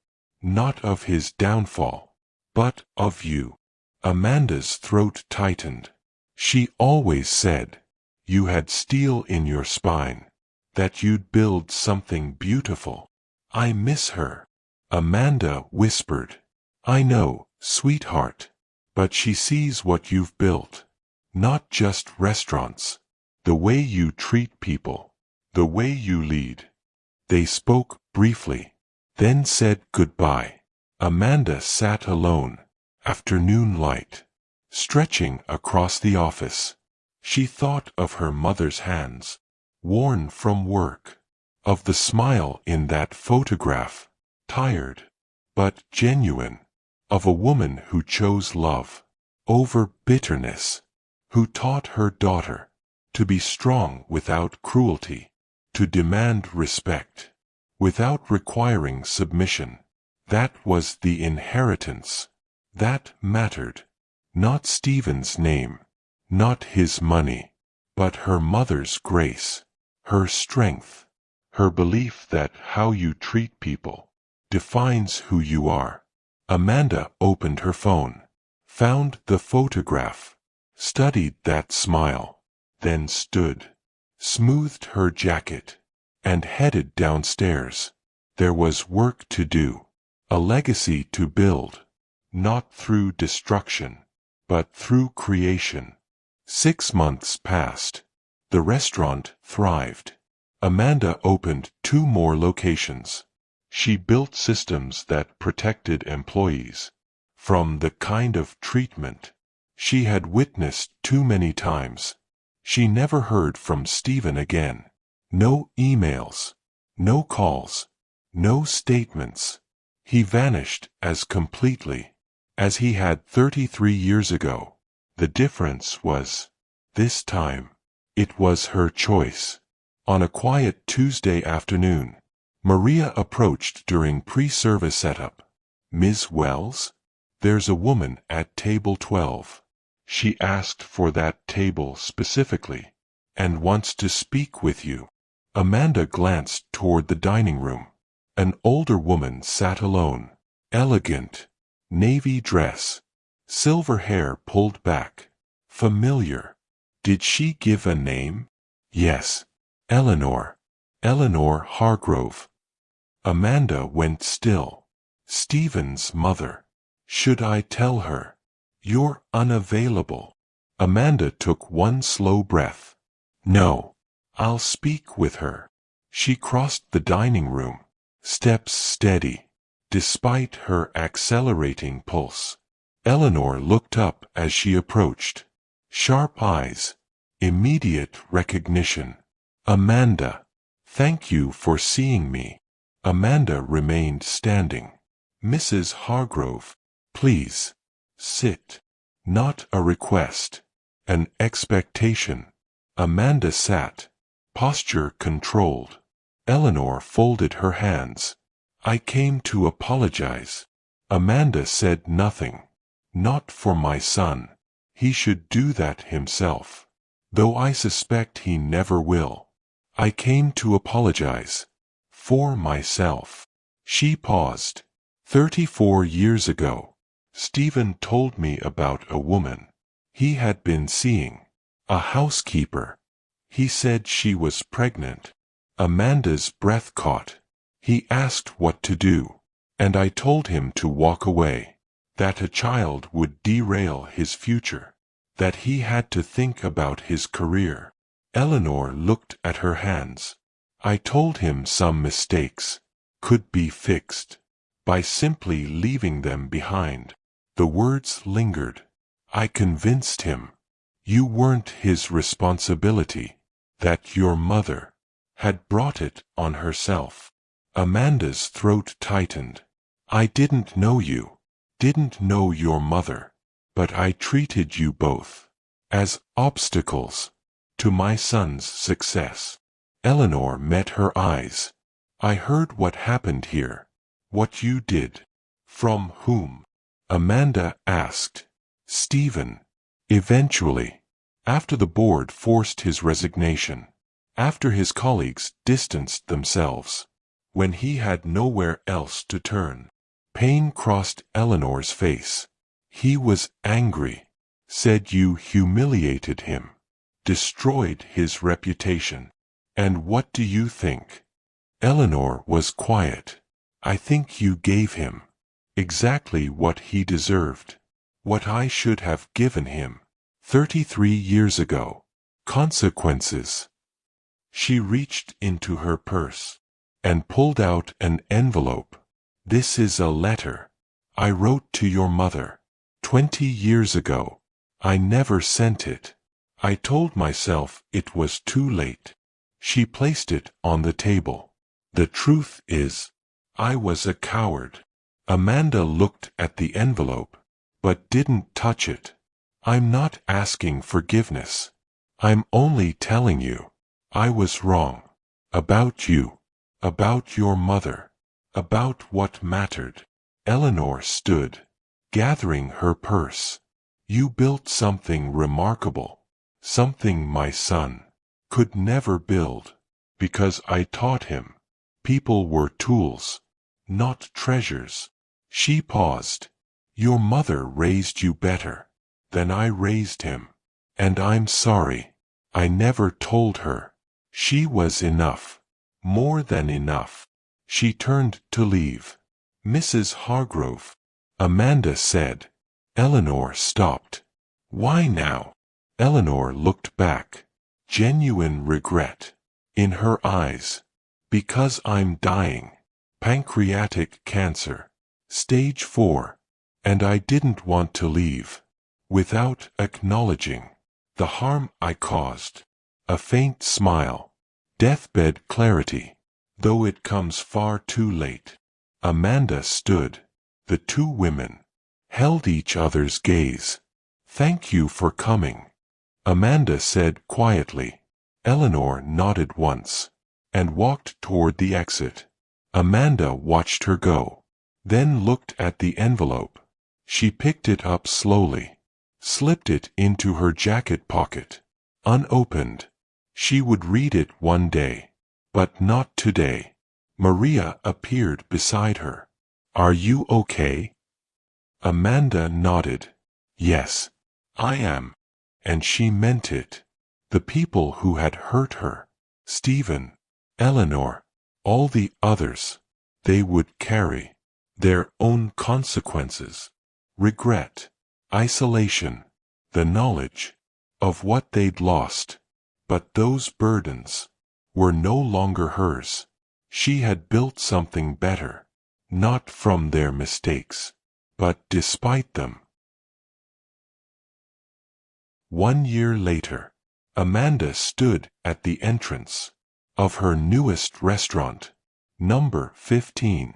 [SPEAKER 1] not of his downfall, but of you. Amanda's throat tightened. She always said you had steel in your spine, that you'd build something beautiful. I miss her. Amanda whispered. I know, sweetheart, but she sees what you've built. Not just restaurants. The way you treat people. The way you lead. They spoke briefly, then said goodbye. Amanda sat alone. Afternoon light. Stretching across the office. She thought of her mother's hands, worn from work. Of the smile in that photograph, tired, but genuine. Of a woman who chose love over bitterness. Who taught her daughter to be strong without cruelty. To demand respect without requiring submission. That was the inheritance. That mattered. Not Stephen's name, not his money, but her mother's grace, her strength, her belief that how you treat people defines who you are. Amanda opened her phone, found the photograph, studied that smile, then stood, smoothed her jacket, and headed downstairs. There was work to do, a legacy to build, not through destruction, but through creation. 6 months passed. The restaurant thrived. Amanda opened 2 more locations. She built systems that protected employees from the kind of treatment she had witnessed too many times. She never heard from Stephen again. No emails, no calls, no statements. He vanished as completely as he had 33 years ago. The difference was, this time, it was her choice. On a quiet Tuesday afternoon, Maria approached during pre-service setup. Ms. Wells? There's a woman at table 12. She asked for that table specifically, and wants to speak with you. Amanda glanced toward the dining room. An older woman sat alone. Elegant. Navy dress. Silver hair pulled back. Familiar. Did she give a name? Yes. Eleanor. Eleanor Hargrove. Amanda went still. Stephen's mother. Should I tell her? You're unavailable. Amanda took one slow breath. No. I'll speak with her. She crossed the dining room, steps steady, despite her accelerating pulse. Eleanor looked up as she approached. Sharp eyes. Immediate recognition. Amanda. Thank you for seeing me. Amanda remained standing. Mrs. Hargrove, please. Sit. Not a request. An expectation. Amanda sat. Posture controlled. Eleanor folded her hands. I came to apologize. Amanda said nothing. Not for my son. He should do that himself. Though I suspect he never will. I came to apologize. For myself. She paused. 34 years ago, Stephen told me about a woman he had been seeing, a housekeeper. He said she was pregnant. Amanda's breath caught. He asked what to do, and I told him to walk away, that a child would derail his future, that he had to think about his career. Eleanor looked at her hands. I told him some mistakes could be fixed by simply leaving them behind. The words lingered. I convinced him you weren't his responsibility, that your mother had brought it on herself. Amanda's throat tightened. I didn't know you, didn't know your mother, but I treated you both as obstacles to my son's success. Eleanor met her eyes. I heard what happened here, what you did. From whom? Amanda asked. Stephen. Eventually, after the board forced his resignation, after his colleagues distanced themselves, when he had nowhere else to turn. Pain crossed Eleanor's face. He was angry. Said you humiliated him, destroyed his reputation. And what do you think? Eleanor was quiet. I think you gave him exactly what he deserved, what I should have given him 33 years ago. Consequences. She reached into her purse and pulled out an envelope. This is a letter I wrote to your mother 20 years ago. I never sent it. I told myself it was too late. She placed it on the table. The truth is, I was a coward. Amanda looked at the envelope, but didn't touch it. I'm not asking forgiveness. I'm only telling you, I was wrong. About you. About your mother. About what mattered. Eleanor stood, gathering her purse. You built something remarkable. Something my son could never build. Because I taught him. People were tools, not treasures. She paused. Your mother raised you better than I raised him. And I'm sorry. I never told her. She was enough. More than enough. She turned to leave. Mrs. Hargrove. Amanda said. Eleanor stopped. Why now? Eleanor looked back. Genuine regret in her eyes. Because I'm dying. Pancreatic cancer. Stage 4. And I didn't want to leave without acknowledging the harm I caused. A faint smile. Deathbed clarity. Though it comes far too late. Amanda stood. The two women held each other's gaze. Thank you for coming, Amanda said quietly. Eleanor nodded once and walked toward the exit. Amanda watched her go, then looked at the envelope. She picked it up slowly, slipped it into her jacket pocket. Unopened. She would read it one day, but not today. Maria appeared beside her. Are you okay? Amanda nodded. Yes, I am. And she meant it. The people who had hurt her, Stephen, Eleanor, all the others, they would carry their own consequences. Regret, isolation, the knowledge of what they'd lost. But those burdens were no longer hers. She had built something better, not from their mistakes, but despite them. 1 year later, Amanda stood at the entrance of her newest restaurant, number 15,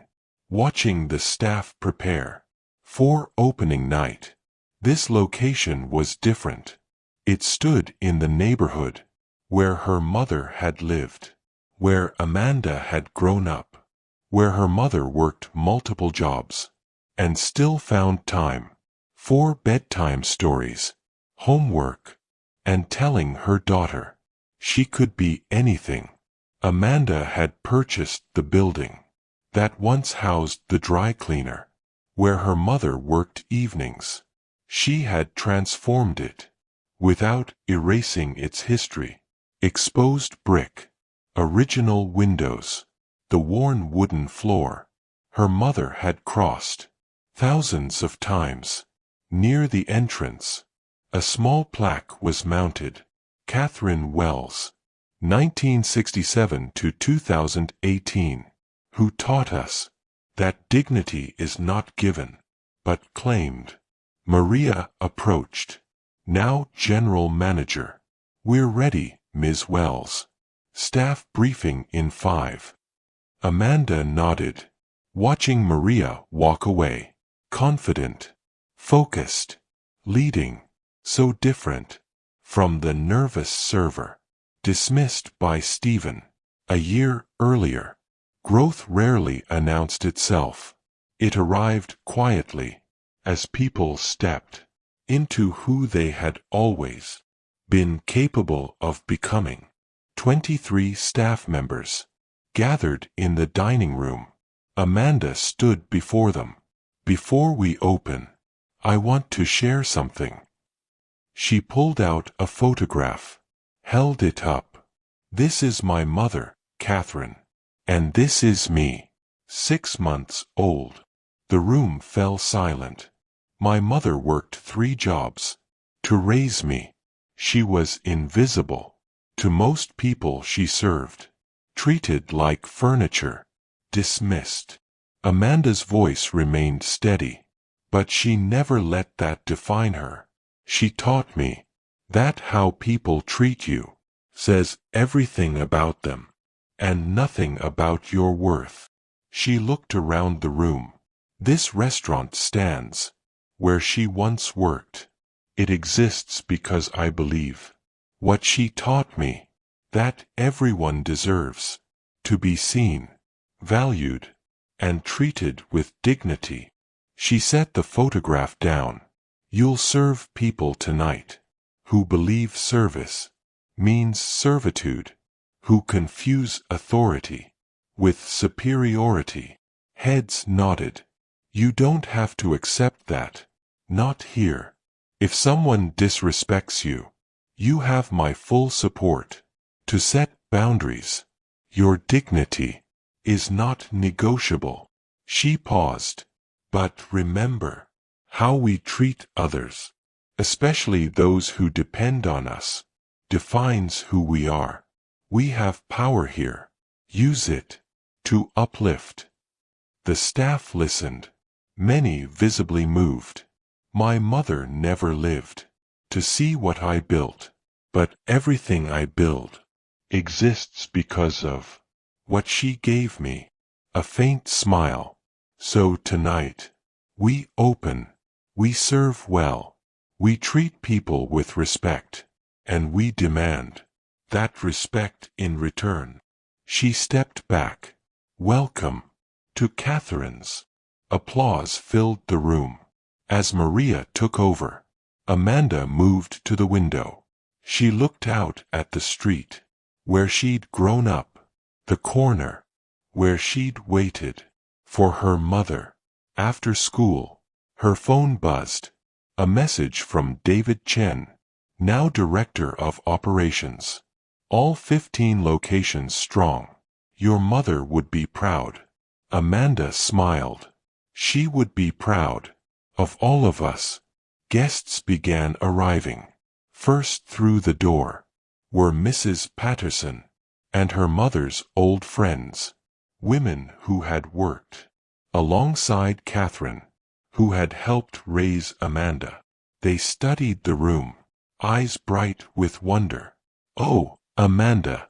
[SPEAKER 1] watching the staff prepare for opening night. This location was different. It stood in the neighborhood where her mother had lived, where Amanda had grown up, where her mother worked multiple jobs and still found time for bedtime stories, homework, and telling her daughter she could be anything. Amanda had purchased the building. that once housed the dry cleaner, where her mother worked evenings. She had transformed it, without erasing its history. Exposed brick, original windows, the worn wooden floor. Her mother had crossed thousands of times. Near the entrance, a small plaque was mounted. Catherine Wells, 1967 to 2018, who taught us that dignity is not given, but claimed. Maria approached. Now General Manager. We're ready, Ms. Wells. Staff briefing in 5. Amanda nodded, watching Maria walk away. Confident, focused, leading, so different from the nervous server. Dismissed by Stephen. A year earlier. Growth rarely announced itself. It arrived quietly, as people stepped into who they had always been capable of becoming. 23 staff members gathered in the dining room. Amanda stood before them. Before we open, I want to share something. She pulled out a photograph, held it up. This is my mother, Catherine. And this is me, 6 months old. The room fell silent. My mother worked 3 jobs to raise me. She was invisible to most people she served, treated like furniture, dismissed. Amanda's voice remained steady, but she never let that define her. She taught me that how people treat you says everything about them, and nothing about your worth. She looked around the room. This restaurant stands where she once worked. It exists because I believe what she taught me, that everyone deserves to be seen, valued, and treated with dignity. She set the photograph down. You'll serve people tonight who believe service means servitude, who confuse authority with superiority. Heads nodded. You don't have to accept that. Not here. If someone disrespects you, you have my full support to set boundaries. Your dignity is not negotiable. She paused. But remember, how we treat others, especially those who depend on us, defines who we are. We have power here. Use it to uplift. The staff listened. Many visibly moved. My mother never lived to see what I built, but everything I build exists because of what she gave me. A faint smile. So tonight, we open, we serve well, we treat people with respect, and we demand that respect in return. She stepped back. Welcome to Catherine's. Applause filled the room. As Maria took over, Amanda moved to the window. She looked out at the street, where she'd grown up, the corner, where she'd waited for her mother. After school, her phone buzzed. A message from David Chen, now Director of Operations. All 15 locations strong. Your mother would be proud. Amanda smiled. She would be proud of all of us. Guests began arriving. First through the door were Mrs. Patterson and her mother's old friends, women who had worked alongside Catherine, who had helped raise Amanda. They studied the room, eyes bright with wonder. Oh, Amanda!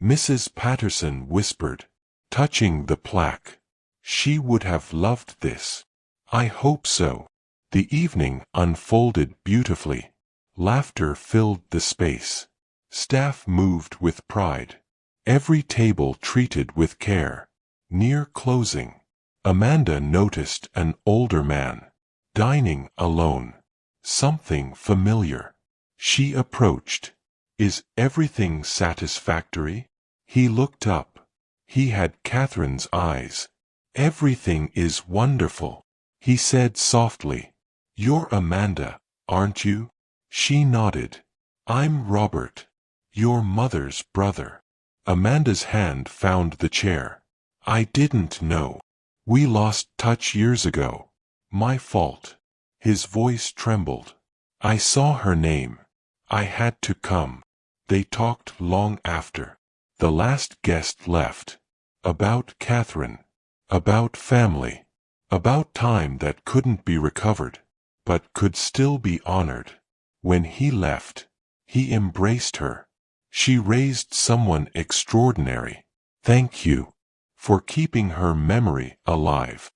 [SPEAKER 1] Mrs. Patterson whispered, touching the plaque. She would have loved this. I hope so. The evening unfolded beautifully. Laughter filled the space. Staff moved with pride. Every table treated with care. Near closing, Amanda noticed an older man, dining alone. Something familiar. She approached. Is everything satisfactory? He looked up. He had Catherine's eyes. "Everything is wonderful," he said softly. "You're Amanda, aren't you?" She nodded. "I'm Robert, your mother's brother." Amanda's hand found the chair. "I didn't know. We lost touch years ago. My fault." His voice trembled. "I saw her name. I had to come." They talked long after. The last guest left. About Catherine. About family. About time that couldn't be recovered, but could still be honored. When he left, he embraced her. "She raised someone extraordinary. Thank you for keeping her memory alive."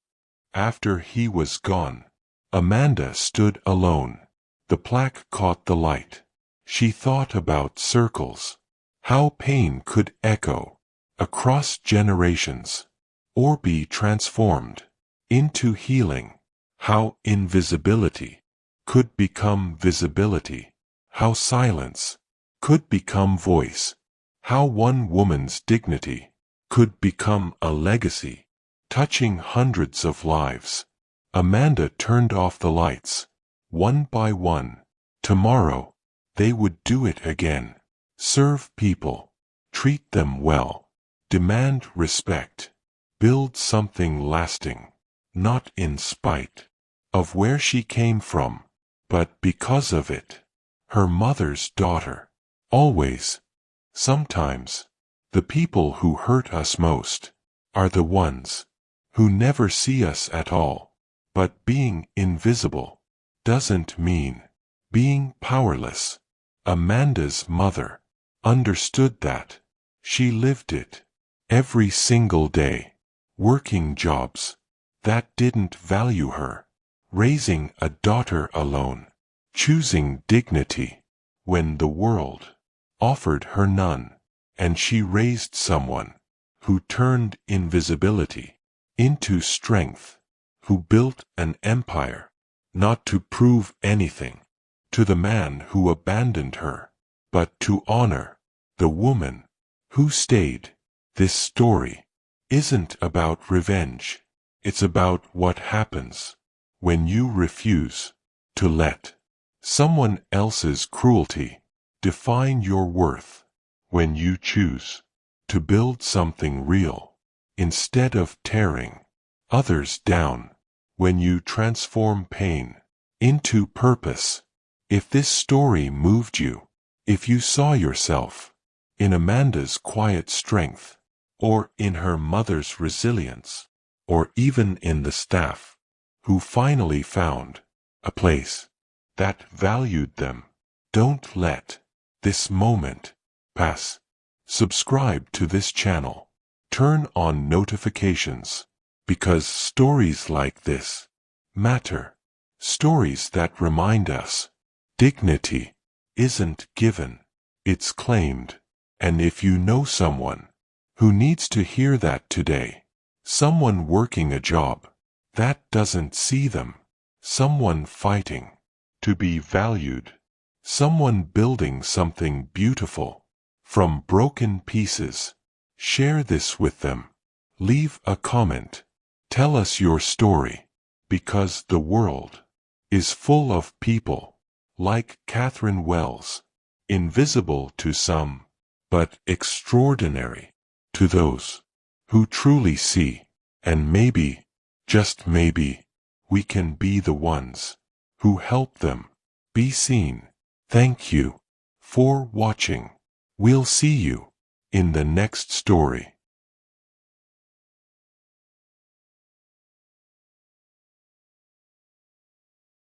[SPEAKER 1] After he was gone, Amanda stood alone. The plaque caught the light. She thought about circles. How pain could echo across generations, or be transformed into healing. How invisibility could become visibility. How silence could become voice. How one woman's dignity could become a legacy, touching hundreds of lives. Amanda turned off the lights, one by one. Tomorrow, they would do it again. Serve people. Treat them well. Demand respect. Build something lasting. Not in spite of where she came from, but because of it. Her mother's daughter. Always. Sometimes, the people who hurt us most are the ones who never see us at all. But being invisible doesn't mean being powerless. Amanda's mother understood that. She lived it every single day. Working jobs that didn't value her. Raising a daughter alone. Choosing dignity when the world offered her none. And she raised someone who turned invisibility into strength. Who built an empire, not to prove anything to the man who abandoned her, but to honor the woman who stayed. This story isn't about revenge. It's about what happens when you refuse to let someone else's cruelty define your worth. When you choose to build something real instead of tearing others down. When you transform pain into purpose. If this story moved you, if you saw yourself in Amanda's quiet strength, or in her mother's resilience, or even in the staff who finally found a place that valued them, don't let this moment pass. Subscribe to this channel. Turn on notifications. Because stories like this matter. Stories that remind us dignity isn't given, it's claimed. And if you know someone who needs to hear that today, someone working a job that doesn't see them, someone fighting to be valued, someone building something beautiful from broken pieces, share this with them. Leave a comment. Tell us your story, because the world is full of people like Catherine Wells, invisible to some, but extraordinary to those who truly see. And maybe, just maybe, we can be the ones who help them be seen. Thank you for watching. We'll see you in the next story.